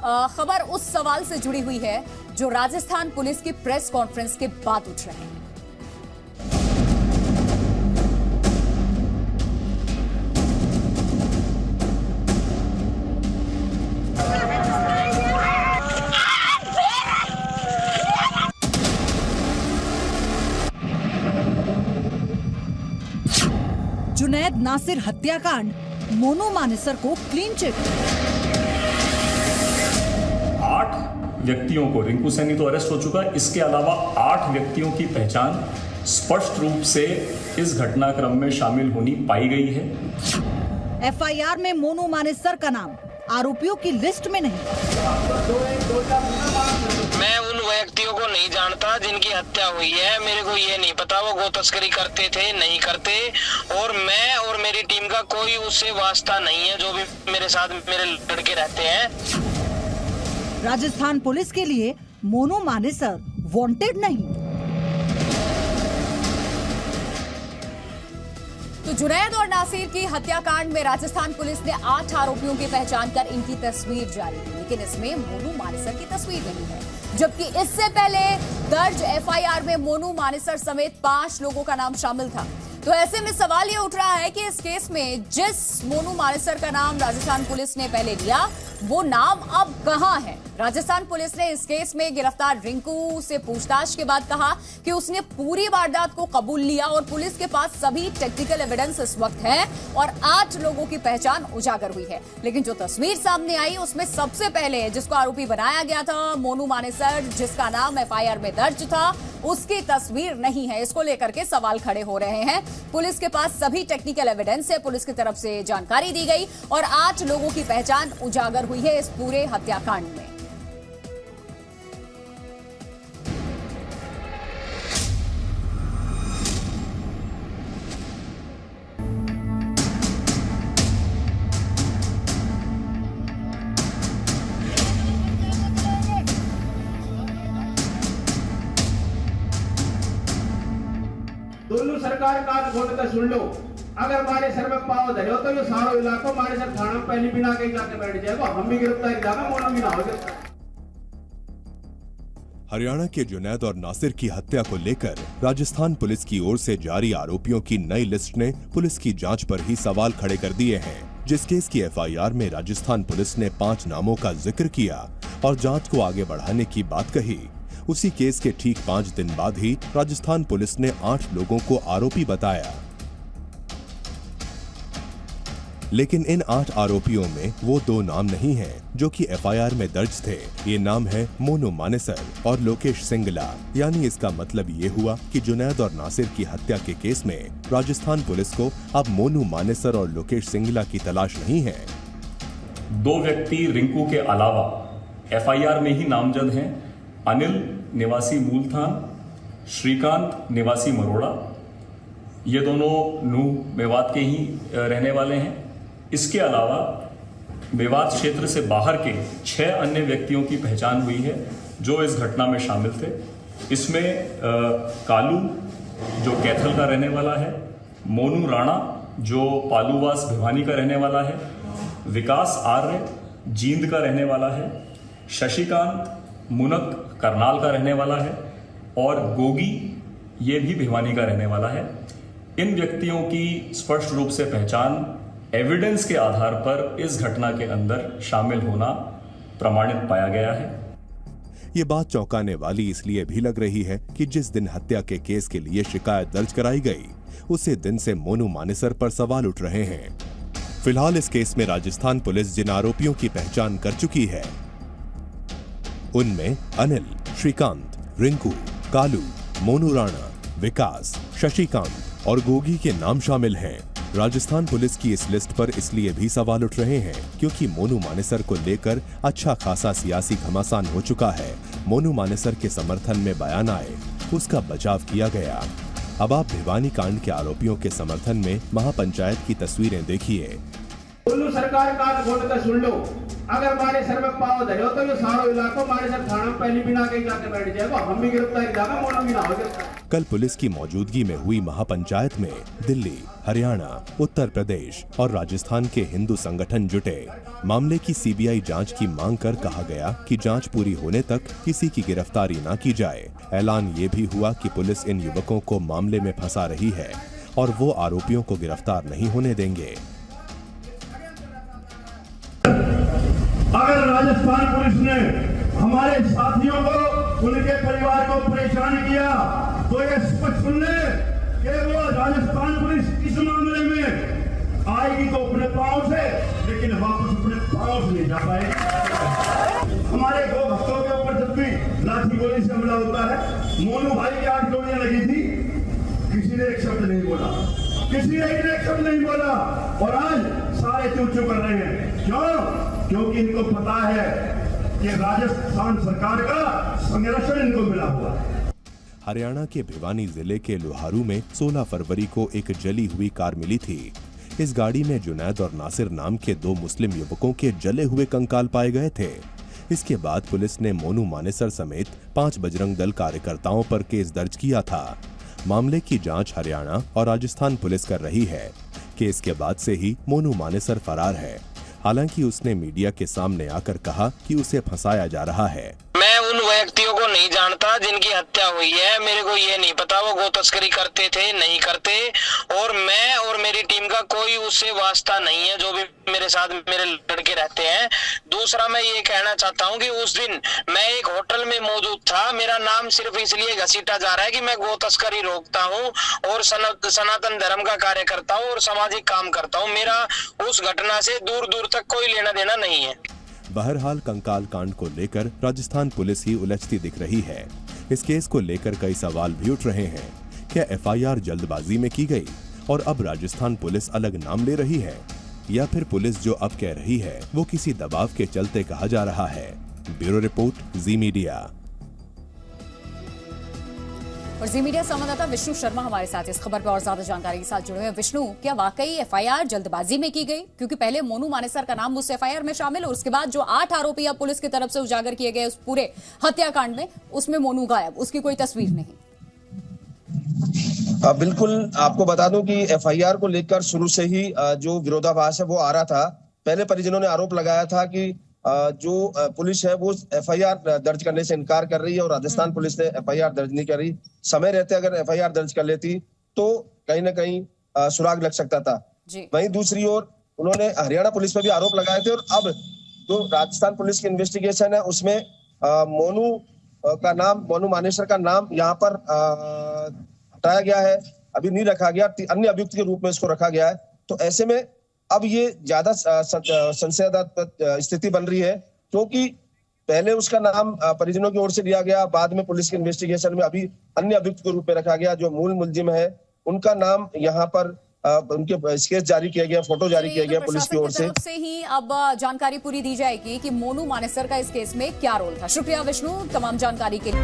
खबर उस सवाल से जुड़ी हुई है जो राजस्थान पुलिस की प्रेस कॉन्फ्रेंस के बाद उठ रहे हैं। जुनैद नासिर हत्याकांड, मोनू मानेसर को क्लीन चिट। 8 व्यक्तियों को, रिंकू सैनी तो अरेस्ट हो चुका है, इसके अलावा 8 व्यक्तियों की पहचान स्पष्ट रूप से इस घटनाक्रम में शामिल होनी पाई गई है। एफआईआर में मोनू मानेसर का नाम आरोपियों की लिस्ट में नहीं। मैं उन व्यक्तियों को नहीं जानता जिनकी हत्या हुई है, मेरे को ये नहीं पता वो गो तस्करी करते थे नहीं करते, और मैं और मेरी टीम का कोई उससे वास्ता नहीं है। जो भी मेरे साथ मेरे लड़के रहते हैं। राजस्थान पुलिस के लिए मोनू मानेसर वांटेड नहीं। तो जुनैद और नासिर की हत्याकांड में राजस्थान पुलिस ने 8 आरोपियों की पहचान कर इनकी तस्वीर जारी की, लेकिन इसमें मोनू मानेसर की तस्वीर नहीं है। जबकि इससे पहले दर्ज एफआईआर में मोनू मानेसर समेत 5 लोगों का नाम शामिल था। तो ऐसे में सवाल ये उठ रहा है कि इस केस में जिस मोनू मानेसर का नाम राजस्थान पुलिस ने पहले लिया, वो नाम अब कहां है? राजस्थान पुलिस ने इस केस में गिरफ्तार रिंकू से पूछताछ के बाद कहा कि उसने पूरी वारदात को कबूल लिया और पुलिस के पास सभी टेक्निकल एविडेंस इस वक्त है और 8 लोगों की पहचान उजागर हुई है। लेकिन जो तस्वीर सामने आई उसमें सबसे पहले जिसको आरोपी बनाया गया था, मोनू मानेसर, जिसका नाम एफआईआर में दर्ज था, उसकी तस्वीर नहीं है। इसको लेकर के सवाल खड़े हो रहे हैं। पुलिस के पास सभी टेक्निकल एविडेंस है, पुलिस की तरफ से जानकारी दी गई और 8 लोगों की पहचान उजागर हुई है इस पूरे हत्याकांड में। दोनों सरकार का घोट का सुन लो। अगर मारे सर में पाव धरे हो तो ये सारो इलाको मारे सर थाना में पहली बिना के जाके बैठ जाएगा। हम भी गिरफ्तारी जाएगा, मोनू भी ना हो जाएगा। हरियाणा के जुनैद और नासिर की हत्या को लेकर राजस्थान पुलिस की ओर से जारी आरोपियों की नई लिस्ट ने पुलिस की जांच पर ही सवाल खड़े कर दिए हैं। जिस केस की एफआईआर में राजस्थान पुलिस ने 5 नामों का जिक्र किया और जांच को आगे बढ़ाने की बात कही, उसी केस के ठीक 5 दिन बाद ही राजस्थान पुलिस ने 8 लोगों को आरोपी बताया। लेकिन इन 8 आरोपियों में वो 2 नाम नहीं हैं जो कि एफआईआर में दर्ज थे। ये नाम है मोनू मानेसर और लोकेश सिंगला। यानी इसका मतलब ये हुआ कि जुनैद और नासिर की हत्या के केस में राजस्थान पुलिस को अब मोनू मानेसर और लोकेश सिंगला की तलाश नहीं है। 2 व्यक्ति रिंकू के अलावा एफआईआर में ही नामजद हैं। अनिल निवासी मूलथान, श्रीकांत निवासी मरोड़ा। ये दोनों नूह मेवात के ही रहने वाले हैं। इसके अलावा मेवात क्षेत्र से बाहर के 6 अन्य व्यक्तियों की पहचान हुई है जो इस घटना में शामिल थे। इसमें कालू जो कैथल का रहने वाला है, मोनू राणा जो पालूवास भिवानी का रहने वाला है, विकास आर्य जींद का रहने वाला है, शशिकांत मुनक करनाल का रहने वाला है और गोगी ये भी भिवानी का रहने वाला है। इन व्यक्तियों की स्पष्ट रूप से पहचान एविडेंस के आधार पर इस घटना के अंदर शामिल होना प्रमाणित पाया गया है। ये बात चौंकाने वाली इसलिए भी लग रही है कि जिस दिन हत्या के केस के लिए शिकायत दर्ज कराई गई, उसी दिन से मोनू मानेसर पर सवाल उठ रहे हैं। फिलहाल इस केस में राजस्थान पुलिस जिन आरोपियों की पहचान कर चुकी है उनमें अनिल, श्रीकांत, रिंकू, कालू, मोनू राणा, विकास, शशिकांत और गोगी के नाम शामिल हैं। राजस्थान पुलिस की इस लिस्ट पर इसलिए भी सवाल उठ रहे हैं क्योंकि मोनू मानेसर को लेकर अच्छा खासा सियासी घमासान हो चुका है। मोनू मानेसर के समर्थन में बयान आए, उसका बचाव किया गया। अब आप भिवानी कांड के आरोपियों के समर्थन में महापंचायत की तस्वीरें देखिए। दोनों सरकार का घोट का सुन लो। अगर हमारे सर में पाव धरे हो तो ये सारो इलाको हमारे सर थाना में पहली बिना कहीं जाके बैठ जाएगा, हम भी गिरफ्तारी जाएगा, मोनो भी ना हो गिरफ्तार। कल पुलिस की मौजूदगी में हुई महापंचायत में दिल्ली, हरियाणा, उत्तर प्रदेश और राजस्थान के हिंदू संगठन जुटे। मामले की सीबीआई जांच की मांग कर कहा गया कि जांच पूरी होने तक किसी की गिरफ्तारी न की जाए। ऐलान ये भी हुआ कि पुलिस इन युवकों को मामले में फंसा रही है और वो आरोपियों को गिरफ्तार नहीं होने देंगे। अगर राजस्थान पुलिस ने हमारे साथियों को, उनके परिवार को परेशान किया तो ये स्पष्ट सुन ले कि वो राजस्थान पुलिस इस मामले में आएगी तो अपने पांव से, लेकिन वापस अपने पांव से नहीं जा पाएगी। हमारे दो भक्तों के ऊपर जब भी लाठी गोली से हमला होता है, मोनू भाई की 8 गोलियां लगी थी, किसी ने एक शब्द नहीं बोला, किसी ने एक शब्द नहीं बोला, और आज सारे चुप कर रहे हैं। क्यों? क्योंकि इनको पता है कि राजस्थान सरकार का संरक्षण इनको मिला हुआ है। हरियाणा के भिवानी जिले के लोहारू में 16 फरवरी को एक जली हुई कार मिली थी। इस गाड़ी में जुनैद और नासिर नाम के 2 मुस्लिम युवकों के जले हुए कंकाल पाए गए थे। इसके बाद पुलिस ने मोनू मानेसर समेत 5 बजरंग दल कार्यकर्ताओं पर केस दर्ज किया था। मामले की जांच हरियाणा और राजस्थान पुलिस कर रही है। केस के बाद से ही मोनू मानेसर फरार है। हालांकि उसने मीडिया के सामने आकर कहा कि उसे फंसाया जा रहा है। मैं उन व्यक्तियों को नहीं जानता जिनकी हत्या हुई है, मेरे को ये नहीं पता वो गो तस्करी करते थे नहीं करते, और मैं और मेरी टीम का कोई उससे वास्ता नहीं है, जो भी मेरे साथ मेरे लड़के रहते हैं। दूसरा मैं ये कहना चाहता हूँ कि उस दिन मैं एक होटल में मौजूद था, मेरा नाम सिर्फ इसलिए घसीटा जा रहा है कि मैं गो तस्करी रोकता हूँ और सनातन धर्म का कार्य करता हूँ और सामाजिक काम करता हूँ। मेरा उस घटना से दूर दूर तक कोई लेना देना नहीं है। बहरहाल कंकाल कांड को लेकर राजस्थान पुलिस ही उलझती दिख रही है। इस केस को लेकर कई सवाल भी उठ रहे हैं। क्या एफआईआर जल्दबाजी में की गई और अब राजस्थान पुलिस अलग नाम ले रही है, या फिर पुलिस जो अब कह रही है वो किसी दबाव के चलते कहा जा रहा है? ब्यूरो रिपोर्ट, जी मीडिया। और जी मीडिया संवाददाता विष्णु शर्मा हमारे साथ इस खबर पर और ज्यादा जानकारी के साथ जुड़े हुए हैं। विष्णु, क्या वाकई एफआईआर जल्दबाजी में की गई? क्योंकि पहले मोनू मानेसर का नाम उस एफआईआर में शामिल, और उसके बाद जो 8 आरोपी अब पुलिस की तरफ से उजागर किए गए उस पूरे हत्याकांड में, उसमें मोनू गायब, उसकी कोई तस्वीर नहीं। बिल्कुल, आपको बता दूं कि एफआईआर को लेकर शुरू से ही जो विरोधाभास है वो आ रहा था। पहले परिजनों ने आरोप लगाया था कि जो पुलिस है वो एफआईआर दर्ज करने से इनकार कर रही है और राजस्थान पुलिस ने एफआईआर दर्ज नहीं करी। समय रहते अगर एफआईआर दर्ज कर लेती तो कहीं ना कहीं सुराग लग सकता था। वहीं दूसरी ओर उन्होंने हरियाणा पुलिस पर भी आरोप लगाए थे, और अब जो राजस्थान पुलिस की इन्वेस्टिगेशन है उसमें मोनू का नाम, मोनू मानेसर का नाम यहाँ पर हटाया गया है, अभी नहीं रखा गया, अन्य अभियुक्त के रूप में इसको रखा गया है। तो ऐसे में अब ये ज्यादा संशयास्पद स्थिति बन रही है, क्योंकि पहले उसका नाम परिजनों की ओर से लिया गया, बाद में पुलिस की इन्वेस्टिगेशन में अभी अन्य अभियुक्त के रूप में रखा गया। जो मूल मुलजिम है उनका नाम यहाँ पर उनके स्केच जारी किया गया, फोटो जारी किया गया पुलिस की ओर से ही अब जानकारी पूरी दी जाएगी कि मोनू मानेसर का इस केस में क्या रोल था। शुक्रिया विष्णु तमाम जानकारी के लिए।